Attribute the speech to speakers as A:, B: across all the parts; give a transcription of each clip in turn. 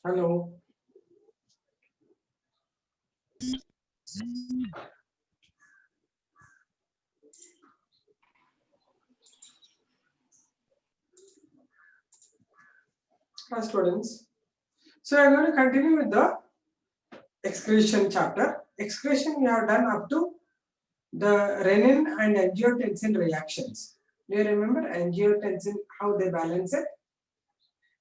A: Hello. Hi students. So I'm going to continue with the excretion chapter. Excretion we have done up to the renin and angiotensin reactions. Do you remember angiotensin, how they balance it?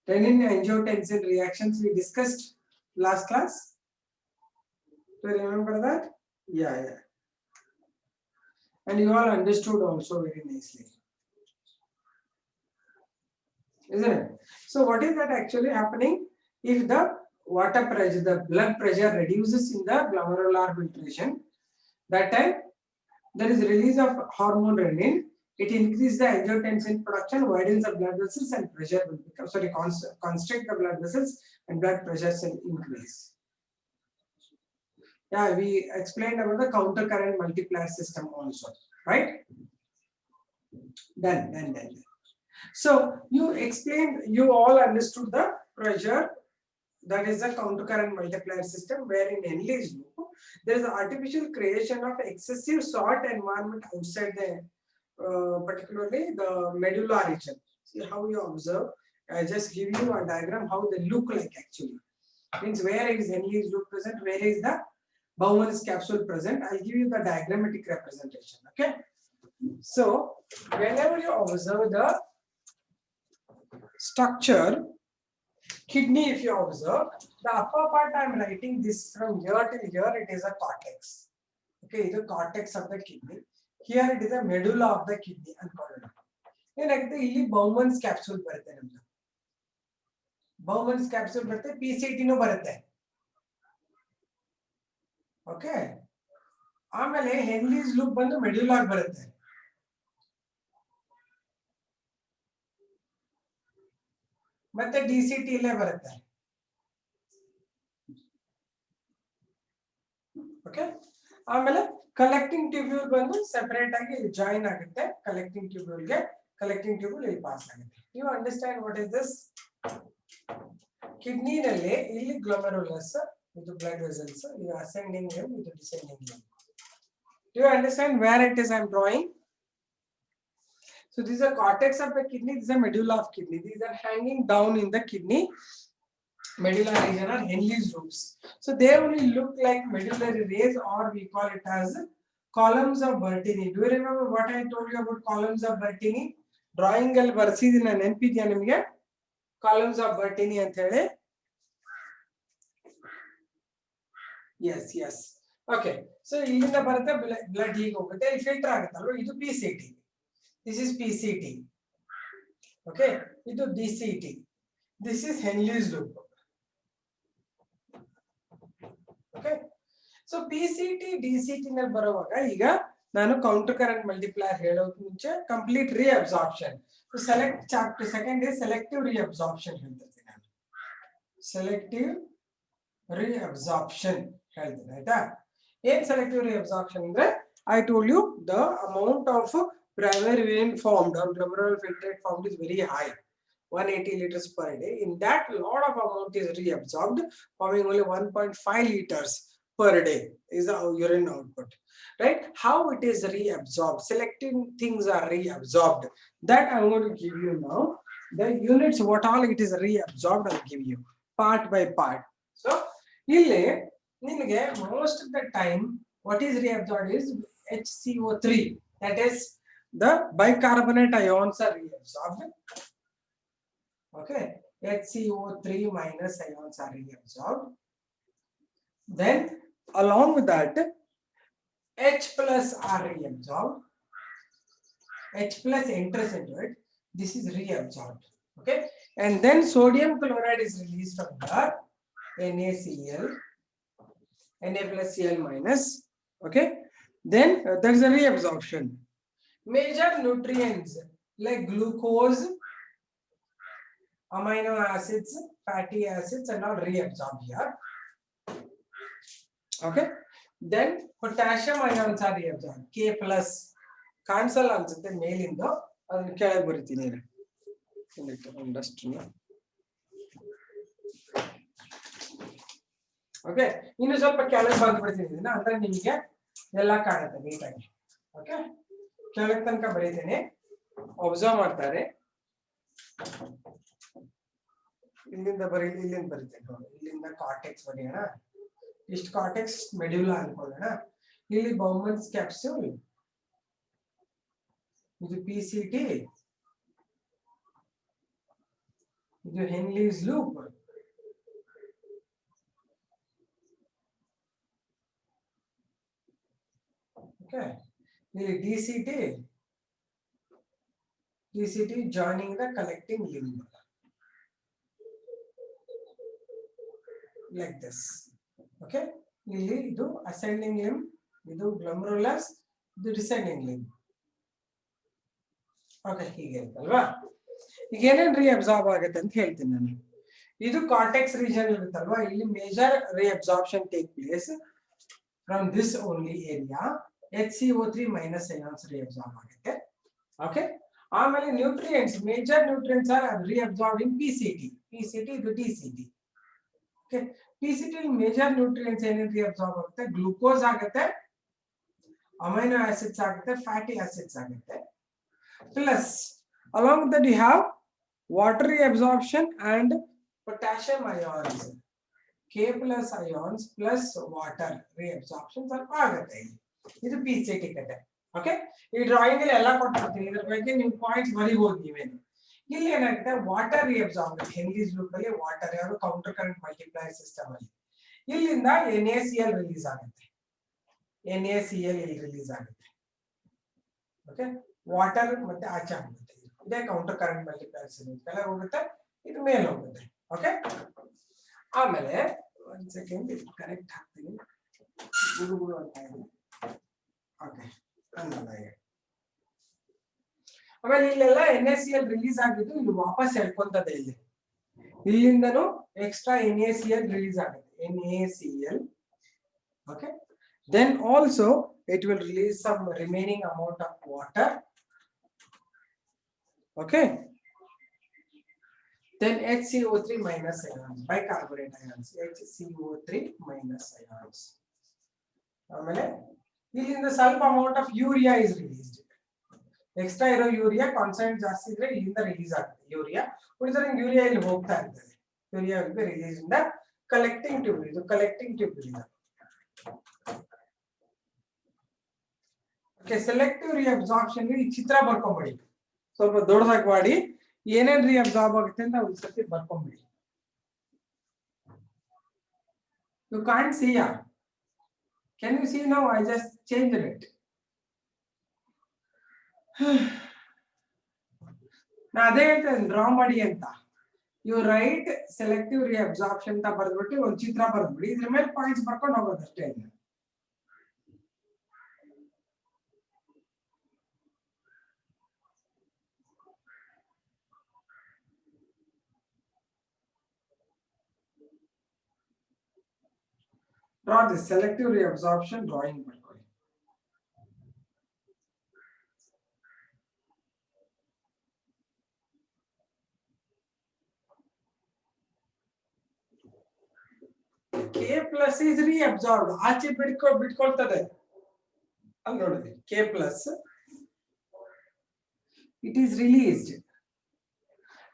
A: Renin angiotensin reactions we discussed last class. Do you remember that? Yeah. And you all understood also very nicely. Isn't it? So what is that actually happening? If the water pressure, the blood pressure reduces in the glomerular filtration, that time there is release of hormone renin. It increases the angiotensin production, widens the blood vessels, and pressure will become constrict the blood vessels, and blood pressure will increase. Yeah, we explained about the counter current multiplier system also, right? Done. So you explained, you all understood the pressure. That is a counter current multiplier system where in Henle's loop there is an artificial creation of excessive salt environment outside the particularly the medulla region. See how you observe. I just give you a diagram how they look like actually. Means where is Henle's loop present, where is the Bowman's capsule present. I'll give you the diagrammatic representation. Okay. So whenever you observe the structure, kidney, if you observe, the upper part I am writing this from here till here, it is a cortex. Okay, the cortex of the kidney. Here it is a medulla of the kidney and colon. ಇಲ್ಲಿ Bowman's capsule ಬರುತ್ತೆ ನಮ್ದು. Bowman's capsule ಬರುತ್ತೆ, PCT ನೂ ಬರುತ್ತೆ. Okay. ಆಮೇಲೆ Henle's loop ಬಂದು medulla ಬರುತ್ತೆ. ಮತ್ತೆ DCT ಇಲ್ಲೇ ಬರುತ್ತೆ. Okay. ಆಮೇಲೆ ಕಲೆಕ್ಟಿಂಗ್ ಟ್ಯೂಬ್ಯೂಲ್ ಬಂದು ಸೆಪರೇಟ್ ಆಗಿ ಜಾಯಿನ್ ಆಗುತ್ತೆ ಕಲೆಕ್ಟಿಂಗ್ ಟ್ಯೂಬ್ಯೂಲ್ಗೆ. Collecting tubule ಇಲ್ಲಿ ಪಾಸ್ ಆಗುತ್ತೆ. You understand what is this? Kidney ನಲ್ಲಿ ಇಲ್ಲಿ glomerulus with blood vessels, ಇದು ascending limb with descending limb. Do you understand where it is I am drawing? So this is a cortex of the kidney, this is a medulla of kidney. These are hanging down in the kidney. Medulla region are Henle's loops. So they only look like medullary rays, or we call it as columns of Bertini. Do you remember what I told you about columns of Bertini? Drawing ಅಲ್ಲಿ ಬರ್ಸಿದ್ದೀನಿ ನಾನು, ನೆನಪಿದೆಯಾ ನಿಮಗೆ? Columns of Bertini ಅಂತ ಹೇಳಿ. Yes. Okay. So ಇಲ್ಲಿಂದ ಬರುತ್ತೆ blood ಹೀಗೆ ಹೋಗುತ್ತೆ, ಇಲ್ಲಿ ಫಿಲ್ಟರ್ ಆಗುತ್ತಲ್ವಾ, ಇದು PCT. This is PCT. Okay. ಇದು DCT. This is Henle's loop. Okay. So PCT DCT ನಲ್ಲಿ ಬರುವಾಗ ಈಗ ನಾನು ಕೌಂಟರ್ ಕರೆಂಟ್ ಮಲ್ಟಿಪ್ಲೈಯರ್ ಹೇಳೋಕೆ ಮುಂಚೆ complete reabsorption. So select chapter second is selective reabsorption ಹೇಳ್ತಿರ್ತೀನಿ ನಾನು. ಸೆಲೆಕ್ಟಿವ್ ರೀಅಬ್ಸಾರ್ಪ್ಷನ್ ಹೇಳ್ತೀನಿ, ಆಯ್ತಾ? ಏನ್ ಸೆಲೆಕ್ಟಿವ್ ರೀಅಬ್ಸಾರ್ಪ್ಷನ್ ಅಂದ್ರೆ, I told you the amount of primary vein formed or glomerular filtrate formed is very high, 180 liters per day. In that, a lot of amount is reabsorbed, forming only 1.5 liters per day is the urine output, right? How it is reabsorbed, selecting things are reabsorbed, that I'm going to give you now. The units what all it is reabsorbed I'll give you part by part. So ಇಲ್ಲಿ ನಿಮಗೆ most of the time what is reabsorbed is HCO3, that is the bicarbonate ions are reabsorbed. Okay, HCO3 minus ions are reabsorbed. Then along with that H plus are reabsorbed. H plus enters into it. This is reabsorbed. Okay, and then sodium chloride is released from there, NaCl, Na plus Cl minus. Okay, then there is a reabsorption. Major nutrients like glucose, amino acids, fatty acids and all reabsorbed here. Okay, then potassium ions are reabsorbed, K plus. Cancel answerte ಮೇಲಿಂದ ಅದನ್ನ ಕೆಳಗೆ ಬರಿತೀನಿ. Okay, ಇನ್ನು ಸ್ವಲ್ಪ ಕೆಳಗೆ ಬಂದ್ಬಿಡ್ತೀನಿ ಇದನ್ನ, ಅಂದ್ರೆ ನಿಮಗೆ ಎಲ್ಲ ಕಾಣುತ್ತೆ ನೀಟಾಗಿ. ಓಕೆ, ಕೆಳಗೆ ತನಕ ಬರೀತೀನಿ, ಒಬ್ಸರ್ವ್ ಮಾಡ್ತಾರೆ. ಇಲ್ಲಿಂದ ಇಲ್ಲಿಂದ ಬರೀತೇನೆ ನೋಡಿ, ಇಲ್ಲಿಂದ ಕಾರ್ಟೆಕ್ಸ್ ಬರೆಯೋಣ. ಇಷ್ಟು ಕಾರ್ಟೆಕ್ಸ್ ಮೆಡ್ಯುಲಾ ಅನ್ಕೊಳ್ಳೋಣ. ಇಲ್ಲಿ ಬೌಮನ್ಸ್ ಕ್ಯಾಪ್ಸ್ಯೂಲ್, ಇದು PCT, ಇದು ಹೆನ್ಲೀಸ್ ಲೂಪ್, okay, ಇಲ್ಲಿ DCT joining the collecting limb, like this. Okay, ಇಲ್ಲಿ ಇದು ascending limb, ಇದು glomerulus, ಇದು descending limb. ಓಕೆ, ಹೀಗೆ ಅಲ್ವಾ. ಈಗ ಏನೇನ್ ರೀಅಬ್ಸಾರ್ಬ್ ಆಗುತ್ತೆ ಅಂತ ಹೇಳ್ತೀನಿ ನಾನು. ಇದು ಕಾರ್ಟೆಕ್ಸ್ ರೀಜನ್ ಇರುತ್ತಲ್ವಾ, ಇಲ್ಲಿ major reabsorption take place from this only area. HCO3 minus ions reabsorb ಆಗುತ್ತೆ. ಓಕೆ, ಆಮೇಲೆ nutrients, major nutrients are reabsorbed in PCT. ಇದು DCT. Okay, PCT major nutrients ಏನೇನು ರೀಅಬ್ಸಾರ್ಬ್ ಆಗುತ್ತೆ? ಗ್ಲೂಕೋಸ್ ಆಗುತ್ತೆ, ಅಮೈನೋ ಆಸಿಡ್ಸ್ ಆಗುತ್ತೆ, fatty acids ಆಗುತ್ತೆ. Plus, along with that, you have water reabsorption and potassium ions. K plus ions plus water reabsorption ಆಗುತ್ತೆ. ಇದು PCT ಕತೆ. Okay, ಈ ಡ್ರಾಯಿಂಗ್ ಅಲ್ಲಿ ಎಲ್ಲ ಕೊಟ್ಟಿರ್ತೀನಿ, ಇದ್ರ ಬಗ್ಗೆ ನೀವು ಪಾಯಿಂಟ್ಸ್ ಬರೀಬಹುದು ನೀವೇನು. ಇಲ್ಲಿ ಏನಾಗುತ್ತೆ, ವಾಟರ್ ರಿಅಬ್ಸಾರ್ಬ್ ಹೆನ್ಲೀಸ್ ಲೂಪ್ ಅಲ್ಲಿ ವಾಟರ್ ಯಾವುದು ಕೌಂಟರ್ ಕರೆಂಟ್ ಮಲ್ಟಿಪ್ಲೈಯರ್ ಸಿಸ್ಟಮ್ ಅಲ್ಲಿ ಇಲ್ಲಿಂದ NaCl ರಿಲೀಸ್ ಆಗುತ್ತೆ. NaCl ಇಲ್ಲಿ ರಿಲೀಸ್ ಆಗುತ್ತೆ. ಓಕೆ, ವಾಟರ್ ಮತ್ತೆ ಆಚೆ ಹೋಗುತ್ತೆ. ಇದೇ ಕೌಂಟರ್ ಕರೆಂಟ್ ಮಲ್ಟಿಪ್ಲೈಯರ್ಸ್, ಕೆಳಗೆ ಹೋಗುತ್ತೆ, ಇದು ಮೇಲೆ ಹೋಗುತ್ತೆ. ಓಕೆ, ಆಮೇಲೆ ಒಂದ್ ಸೆಕೆಂಡ್ ಇದು ಕನೆಕ್ಟ್ ಹಾಕ್ತೀನಿ, ಗುಡುಗುಡು ಅಂತ ಇದೆ. ಓಕೆ, ಆಮೇಲೆ ಇಲ್ಲೆಲ್ಲ NaCl ರಿಲೀಸ್ ಆಗಿದ್ದು ಇಲ್ಲಿ ವಾಪಸ್ ಎಳ್ಕೊಂತದೆ. ಇಲ್ಲಿಂದನೂ ಎಕ್ಸ್ಟ್ರಾ NaCl ರಿಲೀಸ್ ಆಗುತ್ತೆ, NaCl. Okay, then also it will release some remaining amount of water. Okay, then HCO3 minus ions, bicarbonate ions, HCO3 minus ions. ಆಮೇಲೆ ಇಲ್ಲಿಂದ ಸ್ವಲ್ಪ amount of urea is released. Extra ಇರೋ urea concentrate ಜಾಸ್ತಿ ಇದ್ರೆ ಇಲ್ಲಿಂದ release ಆಗುತ್ತೆ urea. ಉಳಿದ್ರೆ urea ಇಲ್ಲಿ ಹೋಗ್ತಾ ಇರ್ತದೆ. Urea will be release in the collecting tube. ಇದು ಕಲೆಕ್ಟಿಂಗ್ ಟ್ಯೂಬ್ ಇದೆ. ಓಕೆ, ಸೆಲೆಕ್ಟಿವ್ ರೀಅಬ್ಸಾರ್ಪ್ಷನ್ ಈ ಚಿತ್ರ ಬರ್ಕೊಂಬಿಡಿ, ಸ್ವಲ್ಪ ದೊಡ್ಡದಾಗಿ ಮಾಡಿ, ಏನೇನ್ ರೀಅಬ್ಸಾರ್ಬ್ ಆಗುತ್ತೆ ಅಂತ ಒಂದ್ಸತಿ ಬರ್ಕೊಂಬಿಡಿ. You can't see, yeah? Can you see now? I just changed it. ನಾ ಅದೇ ಹೇಳ್ತೇನೆ, ಡ್ರಾ ಮಾಡಿ ಅಂತ. ಯು ರೈಟ್ ಸೆಲೆಕ್ಟಿವ್ ರೀಅಬ್ಸಾರ್ಪ್ಷನ್ ಅಂತ ಬರ್ದ್ಬಿಟ್ಟು ಒಂದು ಚಿತ್ರ ಬರ್ದ್ಬಿಡಿ, ಇದ್ರ ಮೇಲೆ ಪಾಯಿಂಟ್ಸ್ ಬರ್ಕೊಂಡು ಹೋಗೋದಷ್ಟೇ. Draw this selective reabsorption drawing. K plus is reabsorbed. ಆಚೆ ಬಿಟ್ಕೊಳ್ತದೆ. ಅಲ್ಲಿ ನೋಡಿ, K plus it is released.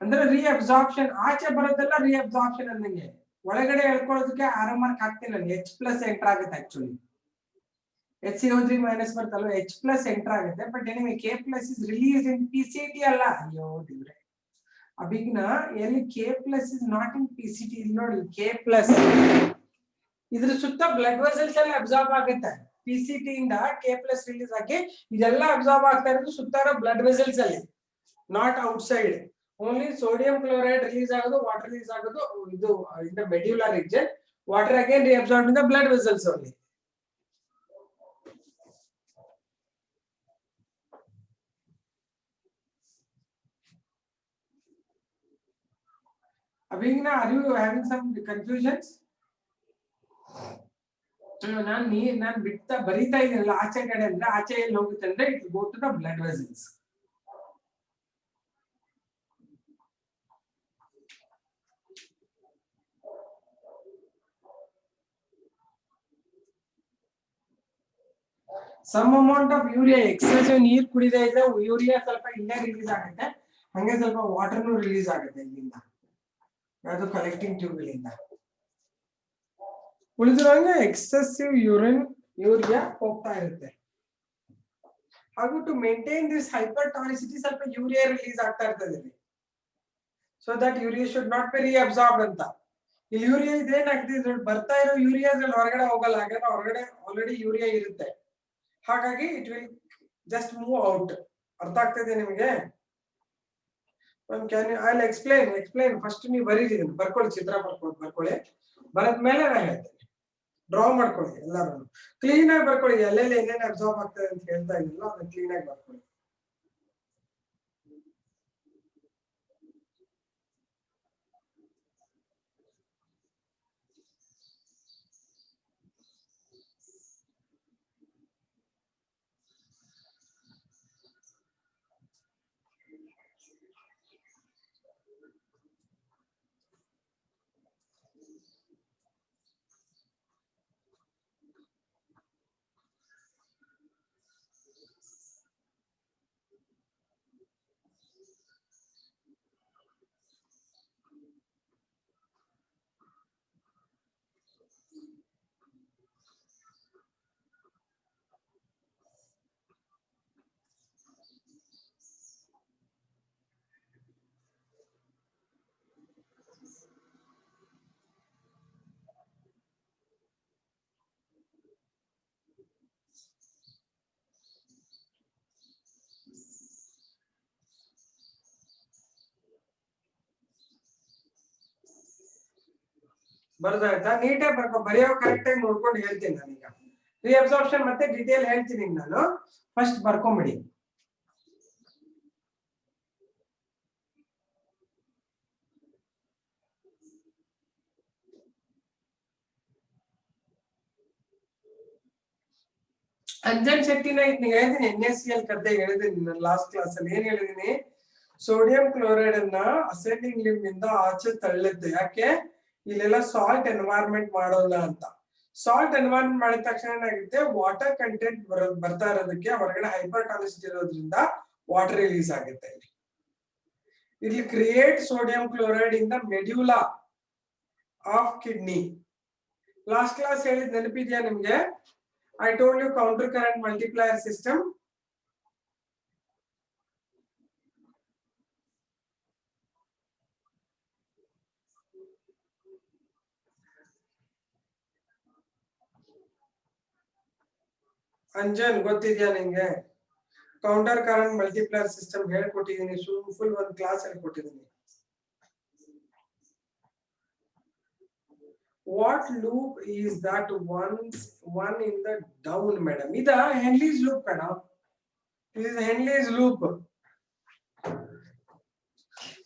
A: ಅಂದ್ರೆ reabsorption ಆಚೆ ಬರೋದೆಲ್ಲ reabsorption ಅನ್ನಂಗೆ. ಒಳಗಡೆ ಹೇಳ್ಕೊಳ್ಳೋದಕ್ಕೆ ಆರೋ ಮಾರ್ಕ್ ಹಾಕ್ತೀನಿ ನಾನು. H plus ಎಂಟರ್ ಆಗುತ್ತೆ ಆಕ್ಚುಲಿ. HCO3 ಮೈನಸ್ ಬರ್ತಲ್ವ, H plus ಎಂಟರ್ ಆಗುತ್ತೆ. But anyway K plus is released in PCT ಅಲ್ಲ. ಅಯ್ಯೋ ದೇವ್ರೆ, ಅಬಿಗ್ನ ಎಲ್ಲಿ K plus is not in PCT. ಇಲ್ಲಿ ನೋಡಿ, K plus ಇದ್ರ ಸುತ್ತ ಬ್ಲಡ್ ವೆಸಲ್ಸ್ ಎಲ್ಲ ಅಬ್ಸಾರ್ಬ್ ಆಗುತ್ತೆ. PCT ಇಂದ K plus ರಿಲೀಸ್ ಆಗಿ ಇದೆಲ್ಲ ಅಬ್ಸಾರ್ಬ್ ಆಗ್ತಾ ಇರೋದು ಸುತ್ತ ಇರೋ ಬ್ಲಡ್ ವೆಸಲ್ಸ್ ಅಲ್ಲಿ, not outside. Only sodium chloride release ಆಗೋದು, ವಾಟರ್ ರಿಲೀಸ್ ಆಗೋದು ಇದು in the medullary region. Water again reabsorbed in the blood vessels only. Abhigna, are you having some confusions? ನಾನು ಬಿಡ್ತಾ ಬರೀತಾ ಇದ್ದೀನಲ್ಲ ಆಚೆ ಕಡೆ ಅಂದ್ರೆ, ಆಚೆ ಎಲ್ಲಿ ಹೋಗುತ್ತೆ ಅಂದ್ರೆ it go to the blood vessels. Some amount of urea excessive ನೀರು ಕುಡಿದೇ ಇದ್ರೆ ಯೂರಿಯಾ ಸ್ವಲ್ಪ ಇಲ್ಲೇ ರಿಲೀಸ್ ಆಗುತ್ತೆ, ಹಂಗೆ ಸ್ವಲ್ಪ ವಾಟರ್ನು ರಿಲೀಸ್ ಆಗುತ್ತೆ ಇಲ್ಲಿಂದ, ಯಾವುದು ಕಲೆಕ್ಟಿಂಗ್ ಟ್ಯೂಬ್ಗಳಿಂದ. ಉಳಿದಿರೋಂಗೆ ಎಕ್ಸೆಸಿವ್ ಯೂರಿಯಾ ಹೋಗ್ತಾ ಇರುತ್ತೆ. ಹಾಗೂ to maintain this hypertonicity ಸ್ವಲ್ಪ ಯೂರಿಯಾ ರಿಲೀಸ್ ಆಗ್ತಾ ಇರ್ತದೆ ಇಲ್ಲಿ, so that urea should not be reabsorbed ಅಂತ. ಇಲ್ಲಿ ಯೂರಿಯಾ ಇದೇನಾಗ್ತದೆ, ಇದ್ರಲ್ಲಿ ಬರ್ತಾ ಇರೋ ಯೂರಿಯಾ ಅದ್ರಲ್ಲಿ ಹೊರಗಡೆ ಹೋಗಲ್ಲ, ಹಾಗಾದ್ರೆ ಹೊರಗಡೆ ಆಲ್ರೆಡಿ ಯೂರಿಯಾ ಇರುತ್ತೆ, ಹಾಗಾಗಿ it will just move out. ಅರ್ಥ ಆಗ್ತದೆ ನಿಮಗೆ? ಐ ಎಕ್ಸ್ಪ್ಲೈನ್ ಫಸ್ಟ್ ನೀವು ಬರೀತಿದ್ದೀನಿ, ಬರ್ಕೊಳ್ಳಿ, ಚಿತ್ರ ಬರ್ಕೊಳ್ಳಿ, ಬರದ್ಮೇಲೆ ನಾನು ಹೇಳ್ತೇನೆ. ಡ್ರಾ ಮಾಡ್ಕೊಳ್ಳಿ, ಎಲ್ಲರೂ ಕ್ಲೀನ್ ಆಗಿ ಬರ್ಕೊಳ್ಳಿ, ಎಲ್ಲೆಲ್ಲಿ ಏನೇನು ಅಬ್ಸಾರ್ಬ್ ಆಗ್ತದೆ ಅಂತ ಹೇಳ್ತಾ ಇದ್ದಿಲ್ಲ, ಅದನ್ನ ಕ್ಲೀನ್ ಆಗಿ ಬರ್ಕೊಳ್ಳಿ. ಬರ್ದಾಯ್ತಾ? ನೀಟಾಗಿ ಬರೆಯೋ ಕರೆಕ್ಟ್ ಆಗಿ ನೋಡ್ಕೊಂಡು ಹೇಳ್ತೀನಿ ನಾನೀಗ. ರೀಅಬ್ಸಾರ್ಪ್ಷನ್ ಮತ್ತೆ ಡೀಟೇಲ್ ಹೇಳ್ತೀನಿ ನಾನು, ಫಸ್ಟ್ ಬರ್ಕೊಂಬಿಡಿ. ಅಂಜನ್ ಶೆಟ್ಟಿನ ಹೇಳಿದೀನಿ, NaCl ಕತೆ ಹೇಳಿದೀನಿ ನಾನು ಲಾಸ್ಟ್ ಕ್ಲಾಸ್ ಅಲ್ಲಿ. ಏನ್ ಹೇಳಿದೀನಿ? ಸೋಡಿಯಂ ಕ್ಲೋರೈಡ್ ಅನ್ನ ಅಸೆಂಡಿಂಗ್ ಲಿಂಬ್ ಇಂದ ಆಚೆ ತಳ್ಳುತ್ತೆ. ಯಾಕೆ? ಇಲ್ಲೆಲ್ಲ ಸಾಲ್ಟ್ ಎನ್ವೈರ್ಮೆಂಟ್ ಮಾಡೋಲ್ಲ ಅಂತ. ಸಾಲ್ಟ್ ಎನ್ವೈರ್ಮೆಂಟ್ ಮಾಡಿದ ತಕ್ಷಣ ಏನಾಗುತ್ತೆ, ವಾಟರ್ ಕಂಟೆಂಟ್ ಬರ್ತಾ ಇರೋದಕ್ಕೆ ಹೊರಗಡೆ ಹೈಪರ್ ಟಾನಿಸಿಟಿ ಇರೋದ್ರಿಂದ ವಾಟರ್ ರಿಲೀಸ್ ಆಗುತ್ತೆ. ಇಲ್ಲಿ create sodium chloride in the medulla of kidney. Last class ಹೇಳಿದ್ ನೆನಪಿದ್ಯಾ ನಿಮ್ಗೆ? I told you counter current multiplier system. Anjan ಗೊತ್ತಿದ್ಯಾ ನಿಂಗೆ? ಕೌಂಟರ್ ಕರೆಂಟ್ ಮಲ್ಟಿಪ್ಲೈಯರ್ ಸಿಸ್ಟಮ್ ಹೇಳ್ಕೊಟ್ಟಿದ್ದೀನಿ, ಫುಲ್ ಒಂದು ಕ್ಲಾಸ್ ಹೇಳ್ಕೊಟ್ಟಿದ್ದೀನಿ. What loop is that one in the down, madam? Ida Henry's loop, madam. This is Henry's loop.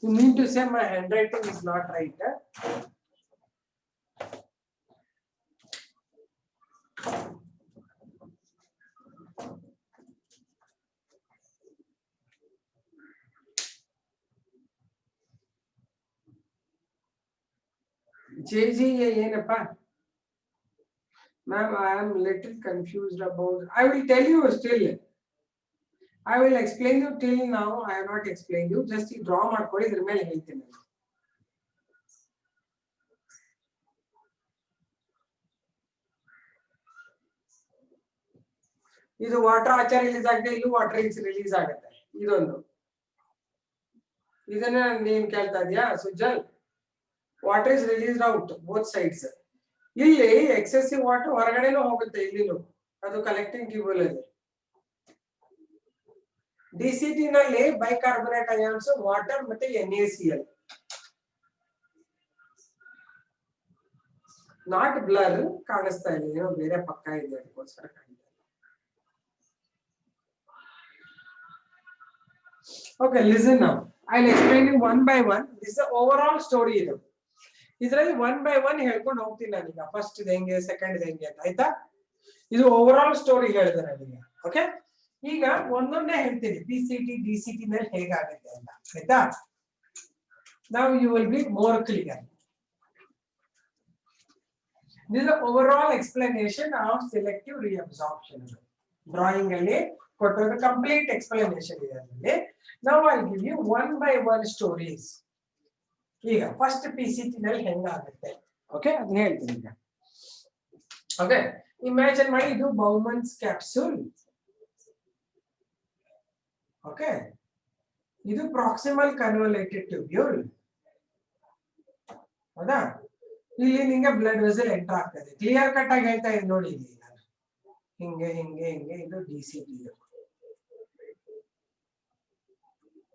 A: You mean to say my handwriting is not right? JGA ಏನಪ್ಪ? Ma'am, I am little confused about. I will tell you still. I will explain you till now. I have not explained you. Just you draw ಮಾಡ್ಕೊಳ್ಳಿ, ಇದ್ರ ಮೇಲೆ ಹೇಳ್ತೀನಿ. ಇದು water ಆಚೆ release ಆಗುತ್ತೆ, ಇಲ್ಲೂ water release ಆಗುತ್ತೆ. ಇದೊಂದು, ಇದನ್ನ ನೀನ್ ಕೇಳ್ತಾ ಇದೀಯಾ Sujal? Water is released out both sides. ಇಲ್ಲಿ ಎಕ್ಸೆಸಿವ್ ವಾಟರ್ ಹೊರಗಡೆನೂ ಹೋಗುತ್ತೆ, ಇಲ್ಲಿನೂ ಅದು ಕಲೆಕ್ಟಿಂಗ್ ಟ್ಯೂಬಲ್ ಅಲ್ಲಿ. DCT ನಲ್ಲಿ ಬೈಕಾರ್ಬೊನೇಟ್ ಅಯಾನ್ಸ್, ವಾಟರ್ ಮತ್ತೆ NaCl. ನಾಟ್ ಬ್ಲರ್ ಕಾಣಿಸ್ತಾ ಇಲ್ಲ, ಏನೋ ಬೇರೆ ಪಕ್ಕ ಇದೆ, ಅದಕ್ಕೋಸ್ಕರ ಕಾಣಿಸ್ತಾ. Okay, listen now. I'll explain you one by one. This is the overall story. ಇದರಲ್ಲಿ ಒನ್ ಬೈ ಒನ್ ಹೇಳ್ಕೊಂಡು ಹೋಗ್ತೀನಿ ನಾನೀಗ. ಫಸ್ಟ್ ಇದು ಹೆಂಗೆ, ಸೆಕೆಂಡ್ ಇದು ಹೆಂಗೆ ಅಂತ, ಆಯ್ತಾ? ಇದು ಓವರ್ ಆಲ್ ಸ್ಟೋರಿ ಹೇಳಿದೆ ನಾನೀಗ. ಓಕೆ, ಈಗ ಒಂದೊಂದೇ ಹೇಳ್ತೀನಿ, PCT DCT ಮೇಲೆ ಹೇಗಾಗುತ್ತೆ ಅಂತ, ಆಯ್ತಾ? Now you will be more clear. This is the overall explanation of selective reabsorption. Drawing ಅಲ್ಲಿ ಕೊಟ್ಟಿರೋ ಕಂಪ್ಲೀಟ್ ಎಕ್ಸ್ಪ್ಲನೇಷನ್ ಇದೆ ಅದರಲ್ಲಿ. Now I give you one by one stories. ಈಗ ಫಸ್ಟ್ PCT ನಲ್ಲಿ ಹೆಂಗಾಗುತ್ತೆ ಓಕೆ ಅದನ್ನ ಹೇಳ್ತೀನಿ ಈಗ. ಓಕೆ ಇಮ್ಯಾಜಿನ್ ಮಾಡಿ ಇದು ಬೌಮನ್ಸ್ ಕ್ಯಾಪ್ಸೂಲ್. ಓಕೆ ಇದು ಪ್ರಾಕ್ಸಿಮಲ್ ಕನ್ವಲೇಟೆಡ್ ಟ್ಯೂಬ್ಯೂಲ್. ಹೌದಾ, ಇಲ್ಲಿ ನಿಂಗೆ ಬ್ಲಡ್ ವೆಸಲ್ ಎಂಟರ್ ಆಗ್ತದೆ. ಕ್ಲಿಯರ್ ಕಟ್ ಆಗಿ ಹೇಳ್ತಾ ಇದ್ದೀನಿ ನೋಡಿ, ಇಲ್ಲಿ ನಾನು ಹಿಂಗೆ ಹಿಂಗೆ ಹಿಂಗೆ ಇದು DCT.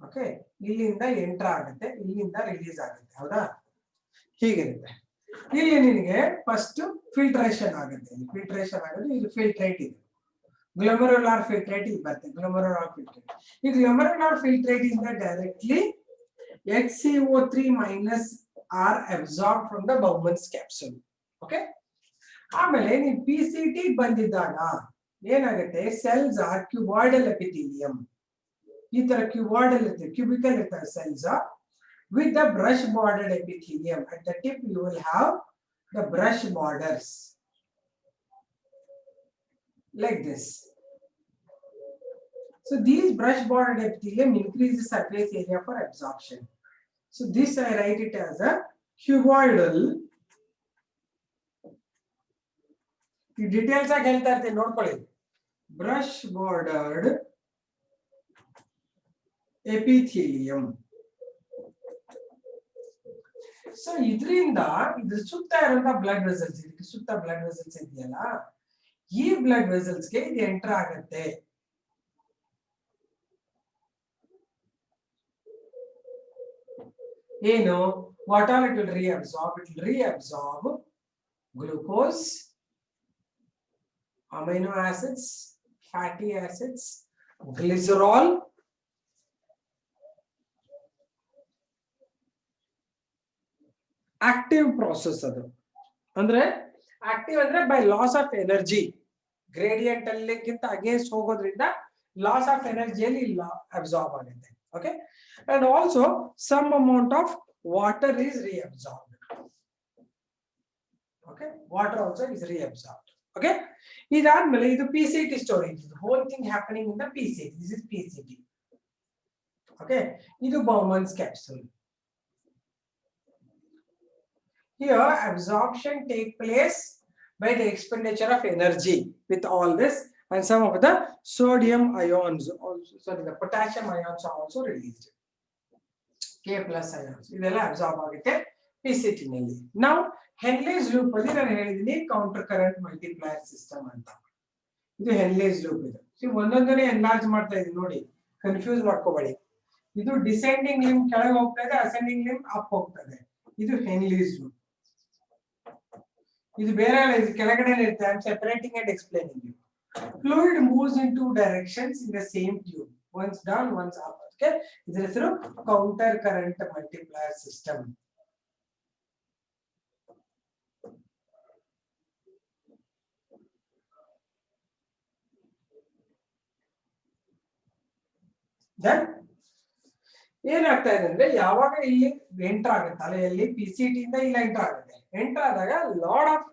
A: ಓಕೆ ಇಲ್ಲಿಂದ ಎಂಟರ್ ಆಗುತ್ತೆ, ಇಲ್ಲಿಂದ ರಿಲೀಸ್ ಆಗುತ್ತೆ. ಹೌದಾ, ಹೀಗಿರುತ್ತೆ. ಇಲ್ಲಿ ನಿನಗೆ ಫಸ್ಟ್ ಫಿಲ್ಟ್ರೇಷನ್ ಆಗುತ್ತೆ. ಇಲ್ಲಿ ಫಿಲ್ಟ್ರೇಷನ್ ಆಗುತ್ತೆ, ಇದು ಫಿಲ್ಟ್ರೇಟ್ ಇದೆ. ಗ್ಲೊಮೆರುಲಾರ್ ಫಿಲ್ಟ್ರೇಟ್ ಇಲ್ಲಿ ಬರುತ್ತೆ. ಗ್ಲೊಮೆರುಲಾರ್ ಫಿಲ್ಟ್ರೇಟ್, ಈ ಗ್ಲೊಮೆರುಲಾರ್ ಫಿಲ್ಟ್ರೇಟ್ ಇಂದ directly HCO3 minus are absorbed from the Bowman's capsule. Okay, ಆಮೇಲೆ ನೀವು PCT ಬಂದಿದ್ದಾಗ ಏನಾಗುತ್ತೆ, ಸೆಲ್ಸ್ ಆರ್ ಕ್ಯೂಬಾಯ್ಡಲ್ ಎಪಿಥೀಲಿಯಂ. ಈ ತರ ಕ್ಯೂಬಾಯ್ಡಲ್ ಇರುತ್ತೆ, ಕ್ಯೂಬಿಕಲ್ ಇರ್ತವೆ cells with the brush bordered epithelium. At the tip you will have the brush borders like this. So these brush bordered epithelium increase the surface area for absorption. So this I write it as a cuboidal. The details are ಹೇಳ್ತಾ ಇರ್ತೀನಿ ನೋಡ್ಕೊಳ್ಳಿ. Brush bordered epithelium. So ಇದರಿಂದ ಇದ್ರ ಸುತ್ತ ಇರುವಂತ blood vessels, ಇದಕ್ಕೆ ಸುತ್ತ blood vessels ಇದೆಯಲ್ಲ, ಈ ಬ್ಲಡ್ ವೆಸಲ್ಸ್ಗೆ ಇದು ಎಂಟರ್ ಆಗುತ್ತೆ. ಏನು, what are it will reabsorb? It will reabsorb glucose, amino acids, fatty acids, glycerol, active process. ಅದು ಅಂದ್ರೆ ಆಕ್ಟಿವ್ ಅಂದ್ರೆ by loss of energy, gradient ಅಲ್ಲಿಗಿಂತ ಅಗೇನ್ಸ್ಟ್ ಹೋಗೋದ್ರಿಂದ ಲಾಸ್ ಆಫ್ ಎನರ್ಜಿಯಲ್ಲಿ ಅಬ್ಸಾರ್ಬ್ ಆಗುತ್ತೆ. Okay, and also some amount of water is reabsorbed. Okay, water also is reabsorbed. Okay, ಇದಾದ್ಮೇಲೆ ಇದು PCT storage. Whole thing happening in the PCT. This is PCT. Okay, ಇದು Bowman's capsule. Here absorption take place by the expenditure of energy with all this, and some of the sodium ions also, sorry, the potassium ions are also released. K plus ions idella absorb ಆಗುತ್ತೆ PCT ನಲ್ಲಿ. Now Henle's loop ಅಲ್ಲಿ ನಾನು ಹೇಳಿದೀನಿ counter current multiplier system ಅಂತ. ಇದು Henle's loop ಇದೆ. ಒಂದೊಂದನೇ enlarge ಮಾಡ್ತಾ ಇದೀನಿ ನೋಡಿ, ಕನ್ಫ್ಯೂಸ್ ಮಾಡ್ಕೋಬೇಡಿ. ಇದು ಡಿಸೆಂಡಿಂಗ್ ಲಿಂಬ್ ಕೆಳಗೆ ಹೋಗ್ತಾ ಇದೆ, ಅಸೆಂಡಿಂಗ್ ಲಿಂಬ್ ಅಪ್ ಹೋಗ್ತಾ ಇದೆ. ಇದು Henle's loop. ಇದು ಬೇರೆ ಅಲ್ಲ, ಇದು ಕೆಳಗಡೆ ಇರುತ್ತೆ. I am separating and explaining you. Fluid moves in two directions in the same tube, once down, once up. Okay, ಇದರ ಹೆಸರು counter current multiplier system. Then ಏನಾಗ್ತಾ ಇದೆ ಅಂದ್ರೆ, ಯಾವಾಗ ಇಲ್ಲಿ ಎಂಟರ್ ಆಗುತ್ತೆ ಅಲೆಯಲ್ಲಿ PCT ಇಂದ ಇಲ್ಲ ಎಂಟರ್ ಆಗುತ್ತೆ. ಎಂಟರ್ ಆದಾಗ lot of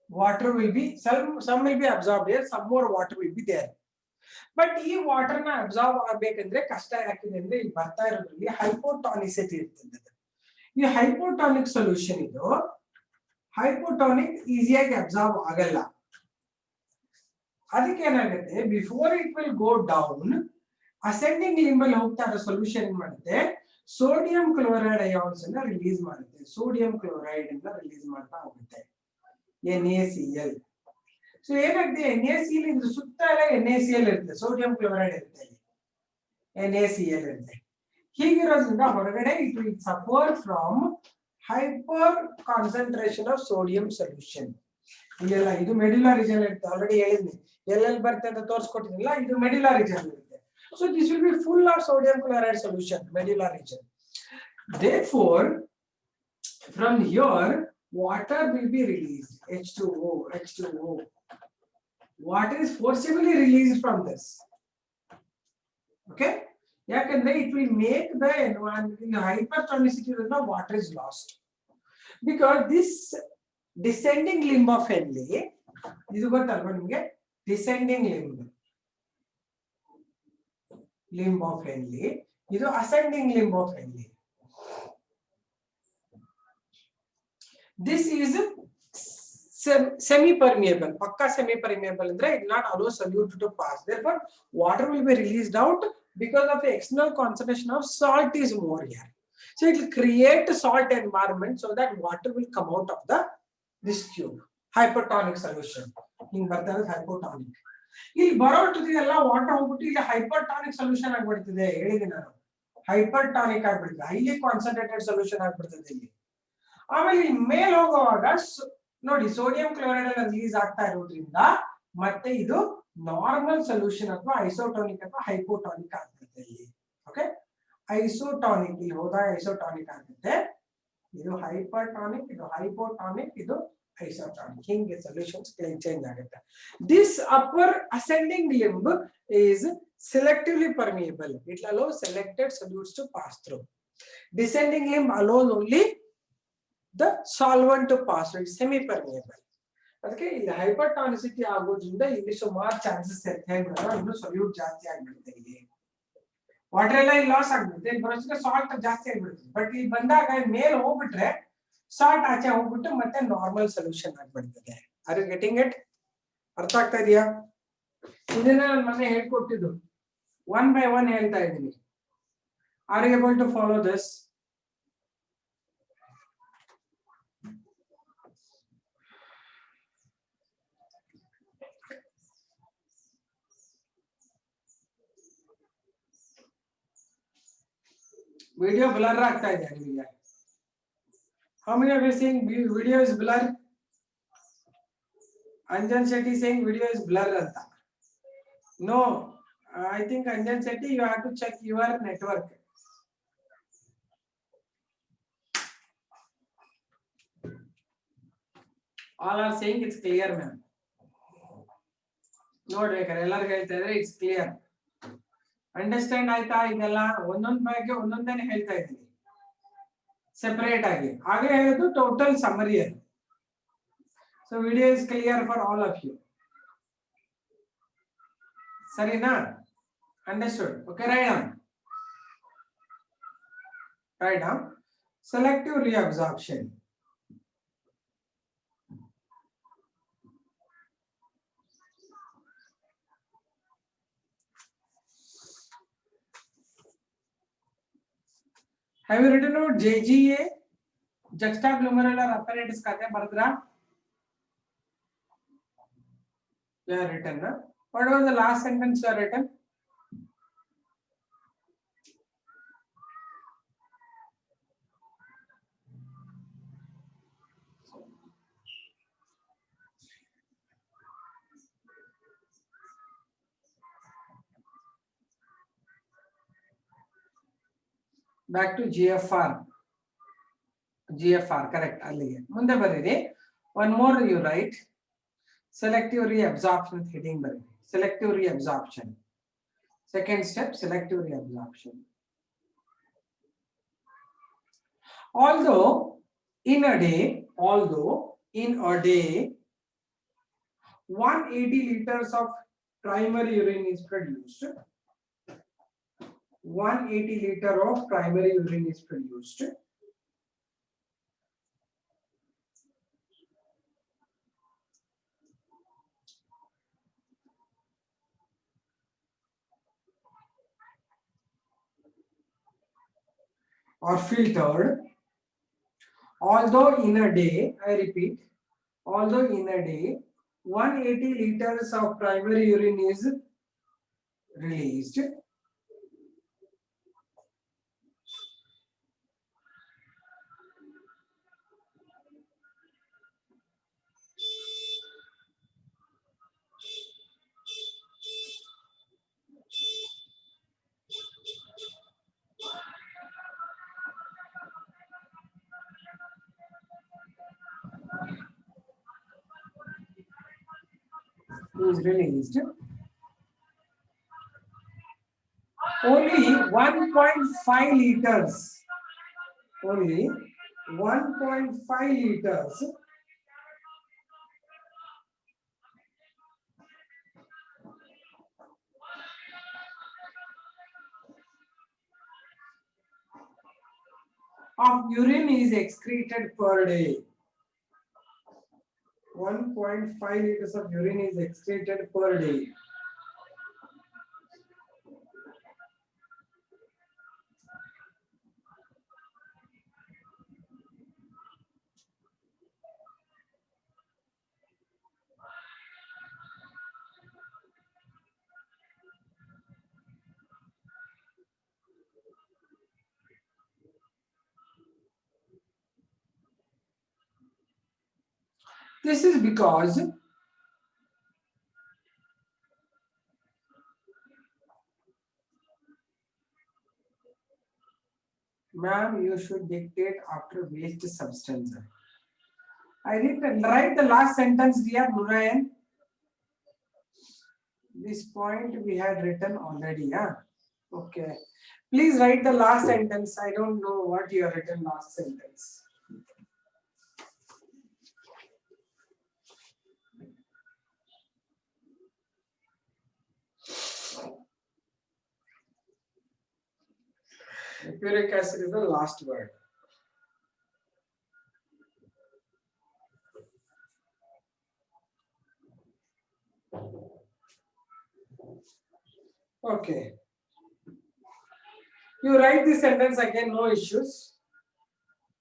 A: water will be, some will be absorbed here, some more water will be there. But ಈ ವಾಟರ್ ನ ಅಬ್ಸಾರ್ಬ್ ಆಗಬೇಕಂದ್ರೆ ಕಷ್ಟ ಯಾಕಿದೆ ಅಂದ್ರೆ, ಇಲ್ಲಿ ಬರ್ತಾ ಇರೋದ್ರಲ್ಲಿ ಹೈಪೋಟಾನಿಸಿಟಿ ಇರ್ತದೆ. ಈ ಹೈಪೋಟಾನಿಕ್ ಸೊಲ್ಯೂಷನ್ ಇದು ಹೈಪೋಟಾನಿಕ್ ಈಸಿಯಾಗಿ ಅಬ್ಸಾರ್ಬ್ ಆಗಲ್ಲ. ಅದಕ್ಕೆ ಏನಾಗುತ್ತೆ, before it will go down, ascending limb ಅಲ್ಲಿ ಹೋಗ್ತಾ ಇರೋ ಸೊಲ್ಯೂಷನ್ ಏನ್ ಮಾಡುತ್ತೆ, ಸೋಡಿಯಂ ಕ್ಲೋರೈಡ್ ಅಯಾನ್ಸ್ ಅನ್ನ ರಿಲೀಸ್ ಮಾಡುತ್ತೆ. ಸೋಡಿಯಂ ಕ್ಲೋರೈಡ್ ಅನ್ನ ರಿಲೀಸ್ ಮಾಡ್ತಾ ಹೋಗುತ್ತೆ, NaCl. ಸೊ ಏನಾಗುತ್ತೆ, NaCl ಇದ್ರ ಸುತ್ತ ಎಲ್ಲ NaCl ಇರುತ್ತೆ, ಸೋಡಿಯಂ ಕ್ಲೋರೈಡ್ ಇರುತ್ತೆ, NaCl ಇರುತ್ತೆ. ಹೀಗಿರೋದ್ರಿಂದ ಹೊರಗಡೆ it will suffer from hyper concentration of sodium solution. ಇದೆಲ್ಲ ಇದು ಮೆಡುಲಾ ರೀಜನ್ ಇರುತ್ತೆ. ಆಲ್ರೆಡಿ ಹೇಳಿದ್ನಿ, ಎಲ್ಲೆಲ್ಲಿ ಬರುತ್ತೆ ಅಂತ ತೋರಿಸ್ಕೊಟ್ಟಿದ್ದಿಲ್ಲ, ಇದು ಮೆಡುಲಾ ರೀಜನ್ ಇರುತ್ತೆ. So this will be full of sodium chloride solution, medullary region. Therefore, from here water will be released, H2O, H2O. Water is forcibly released from this. Okay, yakandre it will make the environment in hypertonicity, the water is lost, because this descending limb of Henle, idu gottalla nimage, descending limb of Henle. This is ascending limb of Henle. This is semi-permeable. Pakka semi-permeable. It will not allow solute to pass. Therefore, water will be released out because of the external concentration of salt is more here. So it will create a salt environment so that water will come out of this tube. Hypertonic solution. In Bhartana, hypotonic. ಇಲ್ಲಿ ಬರೋಟಿದೆಲ್ಲ water ಹೋಗ್ಬಿಟ್ಟು ಇಲ್ಲಿ ಹೈಪರ್ಟಾನಿಕ್ solution ಆಗ್ಬಿಡ್ತಿದೆ. ಹೇಳಿದ್ದೀನಿ ನಾನು, ಹೈಪರ್ಟಾನಿಕ್ ಆಗ್ಬಿಡ್ತದೆ, highly concentrated solution ಆಗ್ಬಿಡ್ತದೆ ಇಲ್ಲಿ. ಆಮೇಲೆ ಇಲ್ಲಿ ಮೇಲ್ ಹೋಗುವಾಗ ನೋಡಿ ಸೋಡಿಯಂ ಕ್ಲೋರೈಡ್ ಎಲ್ಲ ರಿಲೀಸ್ ಆಗ್ತಾ ಇರೋದ್ರಿಂದ ಮತ್ತೆ ಇದು ನಾರ್ಮಲ್ ಸೊಲ್ಯೂಷನ್ ಅಥವಾ ಐಸೋಟೋನಿಕ್ ಅಥವಾ ಹೈಪೋಟಾನಿಕ್ ಆಗ್ಬಿಡುತ್ತೆ ಇಲ್ಲಿ. ಓಕೆ, ಐಸೋಟಾನಿಕ್ ಇಲ್ಲಿ ಹೋದಾಗ ಐಸೋಟಾನಿಕ್ ಆಗುತ್ತೆ. ಇದು ಹೈಪರ್ಟಾನಿಕ್, ಇದು ಹೈಪೋಟಾನಿಕ್, ಇದು isotonic. Hinge solutions change agata. This upper ascending limb is selectively permeable. It allows selected solutes to pass through. Descending limb allows only the solvent to pass through. It's semi permeable. ಅದಕ್ಕೆ ಇಲ್ಲಿ ಹೈಪರ್ಟಾನಿಸಿಟಿ ಆಗೋದ್ರಿಂದ ಇಲ್ಲಿ ಸುಮಾರು chances ಇರುತ್ತೆ, ಇನ್ನು solute ಜಾಸ್ತಿ ಆಗ್ಬಿಡುತ್ತೆ. ಇಲ್ಲಿ ವಾಟರ್ ಎಲ್ಲ ಇಲ್ಲಿ ಲಾಸ್ ಆಗ್ಬಿಡುತ್ತೆ, ಇಲ್ಲಿ ಬರೋದಕ್ಕೆ ಸಾಲ್ಟ್ ಜಾಸ್ತಿ ಆಗ್ಬಿಡುತ್ತೆ. ಬಟ್ ಇಲ್ಲಿ ಬಂದಾಗ ಮೇಲೆ ಹೋಗ್ಬಿಟ್ರೆ ಸಾಲ್ಟ್ ಆಚೆ ಹೋಗ್ಬಿಟ್ಟು ಮತ್ತೆ ನಾರ್ಮಲ್ ಸೊಲ್ಯೂಷನ್ ಆಗ್ಬಿಡ್ತದೆ. Are you getting it? ಅರ್ಥ ಆಗ್ತಾ ಇದೆಯಾ? ಇದನ್ನ ನಾನು ಮೊನ್ನೆ ಹೇಳ್ಕೊಟ್ಟಿದ್ದು, 1 by 1 ಹೇಳ್ತಾ ಇದ್ದೀನಿ. Are you able to follow this? Video blur ಆಗ್ತಾ ಇದೆ ನಿಮಗೆ. How many of you saying video is blur? Anjan Shetty saying video is blur anta. No, I think Anjan Shetty, you have to check your network. All are saying it's clear, ma'am. ನೋಡ್ಬೇಕಾರೆ ಎಲ್ಲರಿಗೂ ಹೇಳ್ತಾ ಇದ್ರೆ it's clear. Understand ಆಯ್ತಾ? ಇದೆಲ್ಲ ಒಂದೊಂದ್ ಬಗ್ಗೆ ಒಂದೊಂದೇನೆ ಹೇಳ್ತಾ ಇದ್ದೀನಿ separate ಆಗಿ. ಹಾಗೆ ಹೇಳೋದು ಟೋಟಲ್ ಸಮರಿ ಅದು. So video is clear for all of you. ಸರಿನಾ? Understood? Okay, write down. Selective reabsorption. Have you written about JGA? Juxtaglomerular apparatus kate bardra? You have written, na? What was the last sentence you have written? Back to GFR. GFR, correct. Allige munde bariri. One more you write. Selective reabsorption heading bariri. Selective reabsorption. Second step, selective reabsorption. Although in a day 180 liters of primary urine is produced. 180 liter of primary urine is produced. Or filtered. Although in a day, I repeat, although in a day 180 liters of primary urine is released, only 1.5 liters, only 1.5 liters of urine is excreted per day. 1.5 liters of urine is excreted per day. This is because ma'am, you should dictate after waste substance. I didn't write the last sentence, dear Nurayan. This point we had written already, huh? Okay. Please write the last sentence. I don't know what you have written last sentence. Uric acid is the last word. Okay. You write this sentence again, no issues.